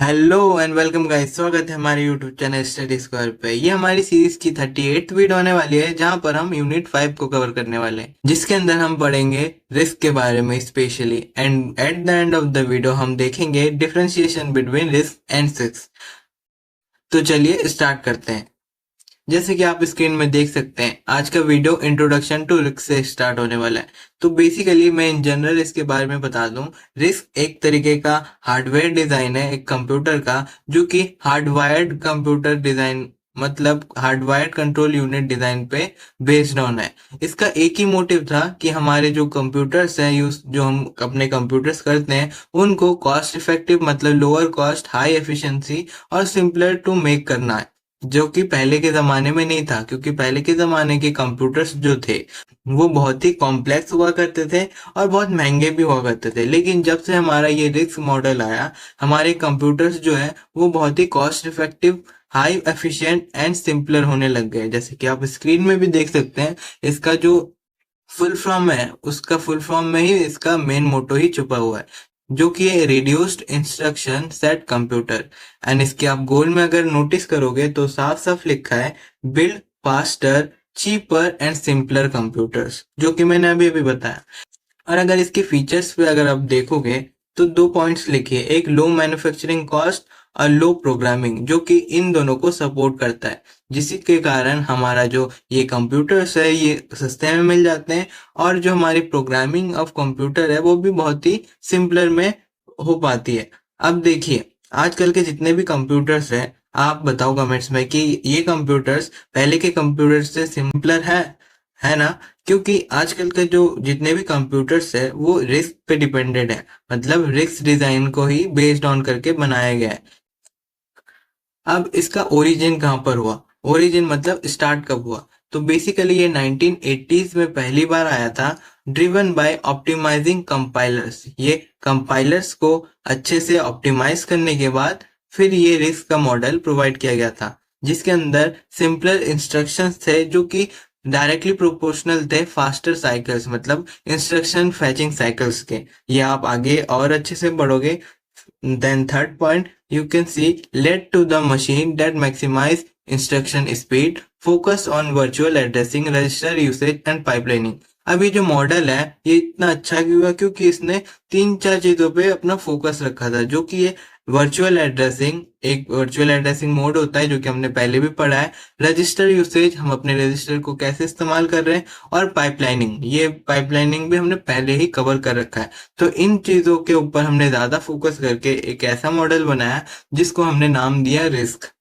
Hello and welcome guys, स्वागत है हमारे यूट्यूब चैनल स्टडी स्क्वायर पे। ये हमारी सीरीज की 38th वीडियो होने वाली है, जहां पर हम यूनिट 5 को कवर करने वाले हैं, जिसके अंदर हम पढ़ेंगे रिस्क के बारे में specially. And at the end of the video हम देखेंगे differentiation between risk and six. तो चलिए स्टार्ट करते हैं। जैसे कि आप स्क्रीन में देख सकते हैं, आज का वीडियो इंट्रोडक्शन टू रिस्क से स्टार्ट होने वाला है। तो बेसिकली मैं इन जनरल इसके बारे में बता दूं। रिस्क एक तरीके का हार्डवेयर डिजाइन है एक कंप्यूटर का, जो कि हार्डवायर्ड कंप्यूटर डिजाइन मतलब हार्डवायर्ड कंट्रोल यूनिट डिजाइन पे बेस्ड ऑन है। इसका एक ही मोटिव था कि हमारे जो कंप्यूटर्स हैं यूज जो हम अपने कंप्यूटर्स करते हैं, उनको कॉस्ट इफेक्टिव मतलब लोअर कॉस्ट, हाई एफिशिएंसी और सिंपलर टू मेक करना है, जो कि पहले के ज़माने में नहीं था। क्योंकि पहले के ज़माने के कंप्यूटर्स जो थे वो बहुत ही कॉम्प्लेक्स हुआ करते थे और बहुत महंगे भी हुआ करते थे। लेकिन जब से हमारा ये रिस्क मॉडल आया, हमारे कंप्यूटर्स जो है वो बहुत ही cost effective, high efficient and simpler होने लग गए। जैसे कि आप स्क्रीन में भी देख सकते हैं, इसका जो फुल फॉर्म है उसका फुल फॉर्म में ही इसका मेन मोटो ही छुपा हुआ है, जो कि है reduced instruction set computer. And इसके आप गोल में अगर नोटिस करोगे तो साफ साफ लिखा है build faster, cheaper and simpler computers, जो कि मैंने अभी अभी बताया। और अगर इसके फीचर्स पे अगर आप देखोगे तो दो पॉइंट्स लिखिए, एक लो मैन्युफैक्चरिंग कॉस्ट और लो प्रोग्रामिंग, जो कि इन दोनों को सपोर्ट करता है, जिसके कारण हमारा जो ये कंप्यूटर्स है ये सस्ते में मिल जाते हैं। और जो हमारी प्रोग्रामिंग ऑफ कंप्यूटर है वो भी बहुत ही सिंपलर में हो पाती है। अब देखिए, आजकल के जितने भी कंप्यूटर्स हैं, आप बताओ कमेंट्स में कि ये कंप्यूटर्स पहले के कंप्यूटर्स से सिंपलर है ना? क्योंकि आजकल के जो जितने भी कंप्यूटर्स है वो रिस्क पे डिपेंडेड है, मतलब रिस्क डिजाइन को ही बेस्ड ऑन करके बनाया गया है। अब इसका ओरिजिन कहाँ पर हुआ? ओरिजिन मतलब स्टार्ट कब हुआ? तो बेसिकली ये 1980s में पहली बार आया था, ड्रिवन बाय ऑप्टिमाइजिंग कंपाइलर्स। ये कंपाइलर्स को अच्छे से ऑप्टिमाइज करने के बाद फिर ये रिस्क का मॉडल प्रोवाइड किया गया था, जिसके अंदर सिंपलर इंस्ट्रक्शंस थे, जो कि डायरेक्टली प्रोपोर्शनल थे फास्टर साइकिल्स मतलब इंस्ट्रक्शन फैचिंग साइकिल्स के। ये आप आगे और अच्छे से पढ़ोगे। Then third point, you can see led to the machine that maximize instruction speed, focus on virtual addressing, register usage and pipelining। अभी जो मॉडल है ये इतना अच्छा क्यों हुआ? क्योंकि इसने तीन चार चीजों पे अपना फोकस रखा था, जो कि ये वर्चुअल एड्रेसिंग, एक वर्चुअल एड्रेसिंग मोड होता है जो कि हमने पहले भी पढ़ा है, रजिस्टर यूसेज, हम अपने रजिस्टर को कैसे इस्तेमाल कर रहे हैं, और पाइपलाइनिंग, ये पाइपलाइनिंग भी हमने पहले ही कवर कर रखा है। तो इन चीजों के ऊपर हमने ज्यादा फोकस करके एक ऐसा मॉडल बनाया जिसको हमने नाम दिया रिस्क।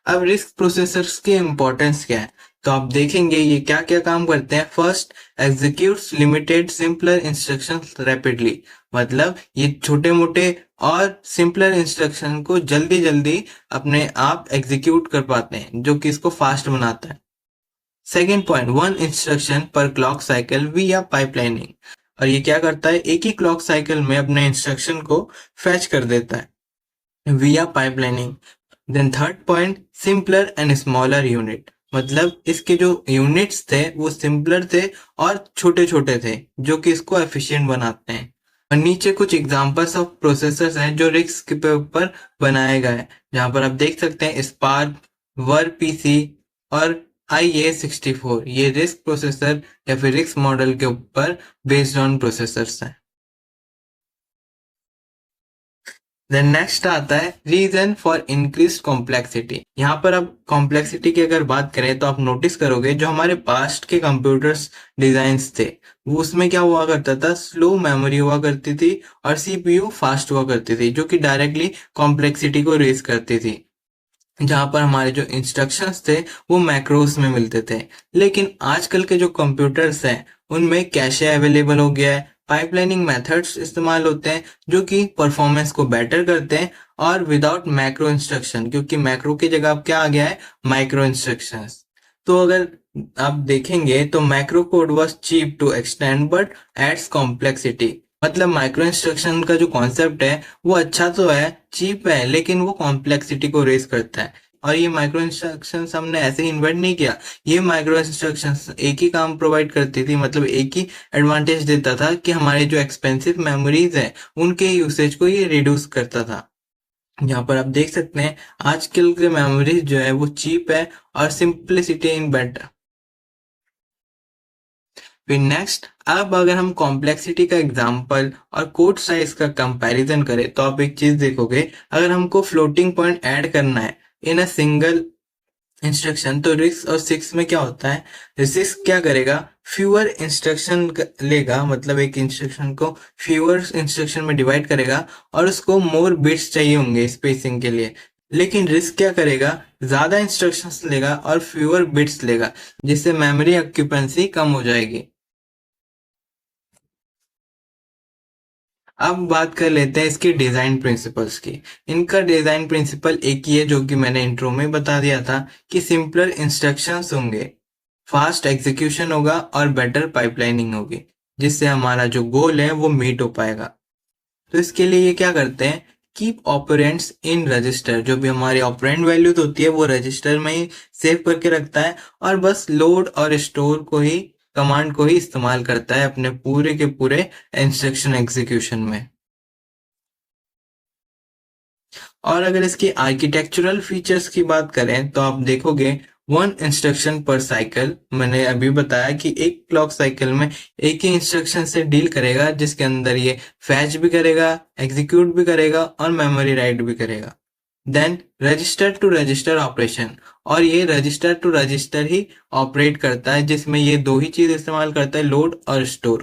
अब रिस्क प्रोसेसर्स की इम्पोर्टेंस क्या है, तो आप देखेंगे ये क्या क्या काम करते हैं। First, executes limited simpler instructions rapidly, मतलब ये छोटे मोटे और सिंपलर इंस्ट्रक्शन को जल्दी जल्दी अपने आप एग्जीक्यूट कर पाते हैं, जो कि इसको फास्ट बनाता है। सेकेंड पॉइंट, वन इंस्ट्रक्शन पर क्लॉक साइकिल विया पाइपलाइनिंग, और ये क्या करता है, एक ही क्लॉक साइकिल में अपने इंस्ट्रक्शन को फैच कर देता है via pipelining. Then third point, simpler and smaller unit, मतलब इसके जो यूनिट्स थे वो सिंपलर थे और छोटे छोटे थे, जो कि इसको एफिशिएंट बनाते हैं। और नीचे कुछ एग्जांपल्स ऑफ प्रोसेसर्स हैं जो रिस्क के ऊपर बनाए गए हैं, जहां पर आप देख सकते हैं स्पार्क, वर पीसी और IA64। ये रिस्क प्रोसेसर या फिर रिस्क मॉडल के ऊपर बेस्ड ऑन प्रोसेसर्स हैं। देन नेक्स्ट आता है रीजन फॉर इंक्रीज कॉम्प्लेक्सिटी। यहाँ पर अब कॉम्प्लेक्सिटी की अगर बात करें तो आप नोटिस करोगे जो हमारे पास्ट के कंप्यूटर्स डिजाइन्स थे वो उसमें क्या हुआ करता था, स्लो मेमोरी हुआ करती थी और सीपीयू फास्ट हुआ करती थी, जो कि डायरेक्टली कॉम्प्लेक्सिटी को रेज करती थी। जहां पर हमारे जो इंस्ट्रक्शंस थे वो मैक्रोस में मिलते थे। लेकिन आजकल के जो कंप्यूटर्स हैं उनमें कैशे अवेलेबल हो गया है, पाइपलाइनिंग मेथड्स इस्तेमाल होते हैं जो कि परफॉर्मेंस को बेटर करते हैं, और विदाउट मैक्रो इंस्ट्रक्शन, क्योंकि मैक्रो की जगह अब क्या आ गया है, माइक्रो इंस्ट्रक्शंस। तो अगर आप देखेंगे तो macro code was cheap to extend but adds complexity, मतलब माइक्रो इंस्ट्रक्शन का जो कॉन्सेप्ट है वो अच्छा तो है, चीप है, लेकिन वो कॉम्प्लेक्सिटी को रेज करता है। और ये माइक्रो इंस्ट्रक्शंस हमने ऐसे ही इन्वेंट नहीं किया। ये माइक्रो इंस्ट्रक्शंस एक ही काम प्रोवाइड करती थी, मतलब एक ही एडवांटेज देता था कि हमारे जो एक्सपेंसिव मेमोरीज हैं उनके यूसेज को ये रिड्यूस करता था। यहाँ पर आप देख सकते हैं आजकल के मेमोरीज जो है वो चीप है और सिंपलिसिटी इन बेटर। फिर नेक्स्ट, अब अगर हम कॉम्प्लेक्सिटी का एग्जांपल और कोड साइज का कंपैरिजन करें तो आप एक चीज देखोगे, अगर हमको फ्लोटिंग पॉइंट ऐड करना है इन अ सिंगल इंस्ट्रक्शन तो रिस्क और सिक्स में क्या होता है, रिस्क क्या करेगा, फ्यूअर इंस्ट्रक्शन लेगा, मतलब एक इंस्ट्रक्शन को फ्यूअर इंस्ट्रक्शन में डिवाइड करेगा और उसको मोर बिट्स चाहिए होंगे स्पेसिंग के लिए। लेकिन रिस्क क्या करेगा, ज्यादा इंस्ट्रक्शंस लेगा और फ्यूअर बिट्स लेगा, जिससे मेमोरी ऑक्यूपेंसी कम हो जाएगी। अब बात कर लेते हैं इसके डिजाइन प्रिंसिपल्स की। इनका डिजाइन प्रिंसिपल एक ही है जो कि मैंने इंट्रो में बता दिया था कि सिंपलर इंस्ट्रक्शंस होंगे, फास्ट एग्जीक्यूशन होगा और बेटर पाइपलाइनिंग होगी, जिससे हमारा जो गोल है वो मीट हो पाएगा। तो इसके लिए ये क्या करते हैं, कीप ऑपरेंड्स इन रजिस्टर, जो भी हमारी ऑपरेंड वैल्यूज होती है वो रजिस्टर में ही सेव करके रखता है और बस लोड और स्टोर को ही, कमांड को ही इस्तेमाल करता है अपने पूरे के पूरे इंस्ट्रक्शन एग्जीक्यूशन में। और अगर इसकी आर्किटेक्चरल फीचर्स की बात करें तो आप देखोगे वन इंस्ट्रक्शन पर साइकिल, मैंने अभी बताया कि एक क्लॉक साइकिल में एक ही इंस्ट्रक्शन से डील करेगा, जिसके अंदर ये फैच भी करेगा, एग्जीक्यूट भी करेगा और मेमोरी राइट भी करेगा। Then register to register operation, और ये रजिस्टर टू रजिस्टर ही ऑपरेट करता है, जिसमें ये दो ही चीज इस्तेमाल करता है, लोड और store.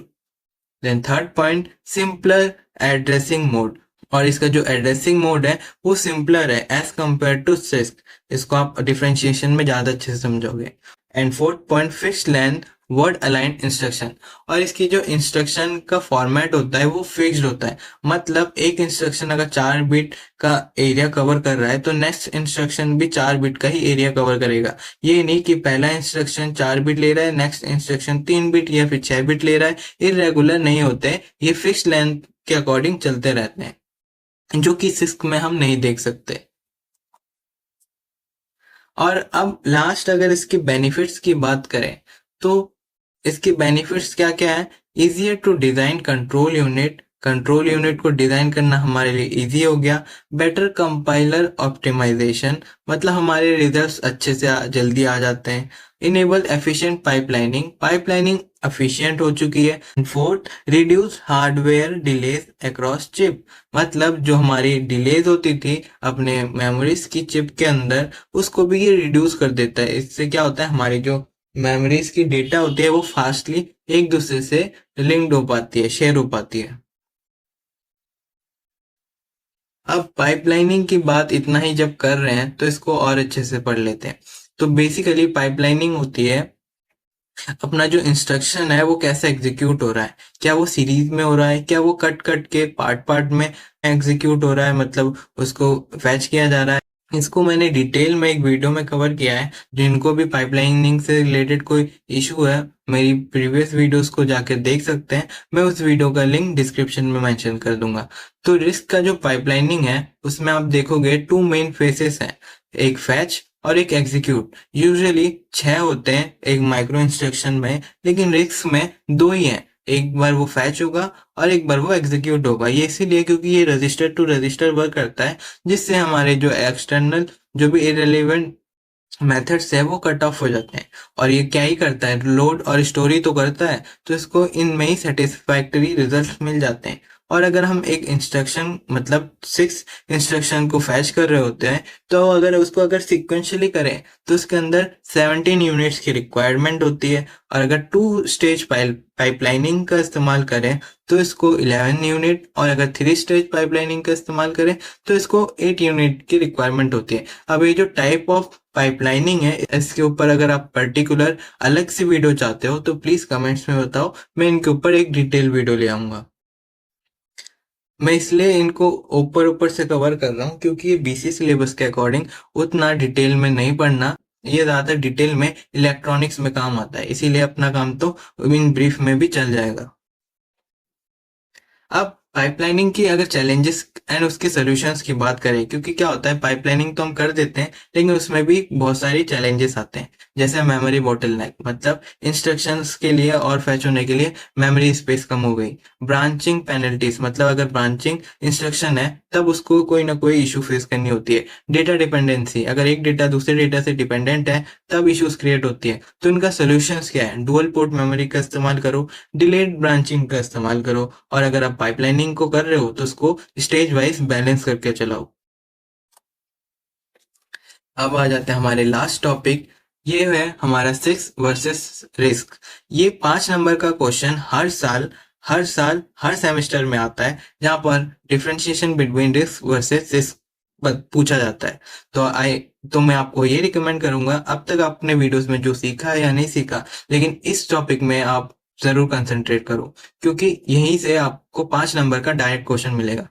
Then third point, simpler addressing mode, और इसका जो एड्रेसिंग मोड है वो सिंपलर है एज कंपेयर टू सिस्क। इसको आप डिफरेंशिएशन में ज्यादा अच्छे से समझोगे। And fourth point, fixed length word aligned instruction, और इसकी जो इंस्ट्रक्शन का फॉर्मेट होता है वो फिक्स्ड होता है, मतलब एक इंस्ट्रक्शन अगर 4 बिट का एरिया कवर कर रहा है तो नेक्स्ट इंस्ट्रक्शन भी 4 बिट का ही एरिया कवर करेगा। ये नहीं कि पहला इंस्ट्रक्शन 4 बिट ले रहा है, नेक्स्ट इंस्ट्रक्शन 3 बिट या फिर 6 बिट ले रहा है। इरेगुलर नहीं होते, ये फिक्स्ड लेंथ के अकॉर्डिंग चलते रहते हैं, जो कि सिस्क में हम नहीं देख सकते। और अब लास्ट अगर इसके बेनिफिट्स की बात करें तो इसके बेनिफिट्स क्या क्या है, easier to design control unit, control unit को डिजाइन करना हमारे लिए इजी हो गया। बेटर कंपाइलर ऑप्टिमाइजेशन, मतलब हमारे रिजल्ट्स अच्छे से जल्दी आ जाते हैं। Enable efficient pipelining, pipelining efficient हो चुकी है। Fourth, reduce hardware delays across chip, मतलब जो हमारी डिलेज होती थी अपने मेमोरीज की चिप के अंदर, उसको भी ये रिड्यूस कर देता है। इससे क्या होता है, हमारी जो मेमोरीज की डेटा होती है वो फास्टली एक दूसरे से लिंक्ड हो पाती है, शेयर हो पाती है। अब पाइपलाइनिंग की बात इतना ही जब कर रहे हैं तो इसको और अच्छे से पढ़ लेते हैं। तो बेसिकली पाइपलाइनिंग होती है अपना जो इंस्ट्रक्शन है वो कैसे एग्जीक्यूट हो रहा है, क्या वो सीरीज में हो रहा है, क्या वो कट कट के पार्ट पार्ट में एग्जीक्यूट हो रहा है, मतलब उसको फैच किया जा रहा है। इसको मैंने डिटेल में एक वीडियो में कवर किया है। जिनको भी पाइपलाइनिंग से रिलेटेड कोई इशू है, मेरी प्रीवियस वीडियोस को जाकर देख सकते हैं, मैं उस वीडियो का लिंक डिस्क्रिप्शन में मेंशन कर दूंगा। तो रिस्क का जो पाइपलाइनिंग है उसमें आप देखोगे टू मेन फेसेस हैं, एक फैच और एक एग्जीक्यूट। यूजुअली 6 होते हैं एक माइक्रो इंस्ट्रक्शन में, लेकिन रिस्क में 2 ही हैं, एक बार वो फैच होगा और एक बार वो एग्जीक्यूट होगा। ये इसीलिए क्योंकि ये रजिस्टर टू रजिस्टर वर्क करता है, जिससे हमारे जो एक्सटर्नल जो भी इरेलीवेंट मेथड्स है वो कट ऑफ हो जाते हैं। और ये क्या ही करता है, लोड और स्टोरी तो करता है, तो इसको इनमें ही सेटिस्फैक्टरी रिजल्ट मिल जाते हैं। और अगर हम एक इंस्ट्रक्शन मतलब 6 इंस्ट्रक्शन को फैच कर रहे होते हैं तो अगर उसको अगर सिक्वेंशियली करें तो उसके अंदर 17 यूनिट्स की रिक्वायरमेंट होती है। और अगर 2 स्टेज पाइपलाइनिंग का इस्तेमाल करें तो इसको 11 यूनिट, और अगर 3 स्टेज पाइपलाइनिंग का इस्तेमाल करें तो इसको 8 यूनिट की रिक्वायरमेंट होती है। अब ये जो टाइप ऑफ पाइपलाइनिंग है इसके ऊपर अगर आप पर्टिकुलर अलग से वीडियो चाहते हो तो प्लीज कमेंट्स में बताओ, मैं इनके ऊपर एक डिटेल वीडियो ले आऊंगा। मैं इसलिए इनको ऊपर ऊपर से कवर कर रहा हूँ क्योंकि ये बीसी सिलेबस के अकॉर्डिंग उतना डिटेल में नहीं पढ़ना, ये ज्यादा डिटेल में इलेक्ट्रॉनिक्स में काम आता है, इसीलिए अपना काम तो इन ब्रीफ में भी चल जाएगा। अब पाइपलाइनिंग की अगर चैलेंजेस एंड उसके सॉल्यूशंस की बात करें, क्योंकि क्या होता है पाइपलाइनिंग तो हम कर देते हैं लेकिन उसमें भी बहुत सारी चैलेंजेस आते हैं, जैसे मेमोरी बोटलनेक, मतलब इंस्ट्रक्शंस के लिए और फैच होने के लिए मेमोरी स्पेस कम हो गई। ब्रांचिंग पेनल्टीज, मतलब अगर ब्रांचिंग इंस्ट्रक्शन है तब उसको कोई ना कोई इशू फेस करनी होती है। डेटा डिपेंडेंसी, अगर एक डेटा दूसरे डेटा से डिपेंडेंट है तब इश्यूज क्रिएट होती है। तो इनका सोल्यूशंस क्या है? डुअल पोर्ट मेमोरी का इस्तेमाल करो, डिलेड ब्रांचिंग का इस्तेमाल करो, और अगर आप पाइपलाइनिंग को कर रहे हो तो उसको स्टेज वाइज बैलेंस करके चलाओ। अब आ जाते हैं हमारे लास्ट टॉपिक, ये है हमारा 6 वर्सेस रिस्क। ये 5 नंबर का क्वेश्चन हर साल हर सेमेस्टर में आता है, जहाँ पर differentiation between risk versus risk पूछा जाता है। तो मैं आपको ये रिकमेंड करूंगा, अब तक आपने वीडियोस में जो सीखा है या नहीं सीखा, लेकिन इस टॉपिक में आप जरूर कंसंट्रेट करो, क्योंकि यहीं से आपको 5 नंबर का डायरेक्ट क्वेश्चन मिलेगा।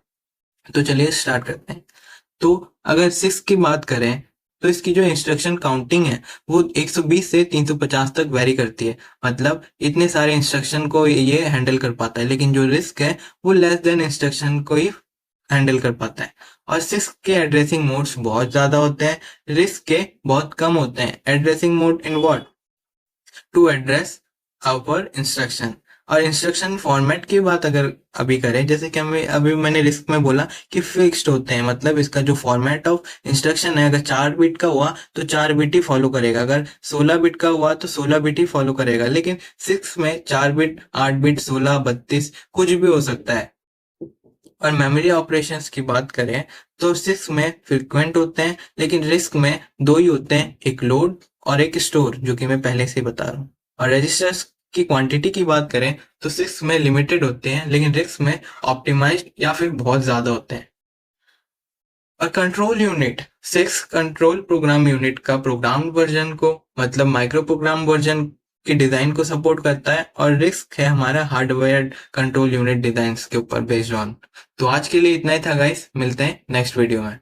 तो चलिए स्टार्ट करते हैं। तो अगर 6 की बात करें तो इसकी जो इंस्ट्रक्शन काउंटिंग है वो 120 से 350 तक वेरी करती है, मतलब इतने सारे इंस्ट्रक्शन को ये हैंडल कर पाता है। लेकिन जो रिस्क है वो लेस देन इंस्ट्रक्शन को ही हैंडल कर पाता है। और 6 के एड्रेसिंग मोड्स बहुत ज्यादा होते हैं, रिस्क के बहुत कम होते हैं। Addressing mode in what? To address our instruction. और इंस्ट्रक्शन फॉर्मेट की बात अगर अभी करें, जैसे कि हमें अभी मैंने रिस्क में बोला कि फिक्स्ड होते हैं, मतलब इसका जो फॉर्मेट ऑफ इंस्ट्रक्शन है, अगर 4 बिट का हुआ तो 4 बिट ही फॉलो करेगा, अगर 16 बिट का हुआ तो 16 बिट ही फॉलो करेगा। लेकिन 6 में 4 बिट, 8 बिट, 16, 32 कुछ भी हो सकता है। और मेमोरी ऑपरेशंस की बात करें तो 6 में फ्रिक्वेंट होते हैं, लेकिन रिस्क में 2 ही होते हैं, एक लोड और एक स्टोर, जो कि मैं पहले से ही बता रहा हूँ। और रजिस्टर्स की क्वांटिटी की बात करें तो 6 में लिमिटेड होते हैं, लेकिन रिस्क में ऑप्टिमाइज्ड या फिर बहुत ज्यादा होते हैं। और control unit, 6 control program unit का प्रोग्राम वर्जन को, मतलब माइक्रो प्रोग्राम वर्जन की डिजाइन को सपोर्ट करता है, और रिस्क है हमारा हार्डवेयर कंट्रोल यूनिट डिजाइन के ऊपर बेस्ड ऑन। तो आज के लिए इतना ही था गाइस, मिलते हैं नेक्स्ट वीडियो में।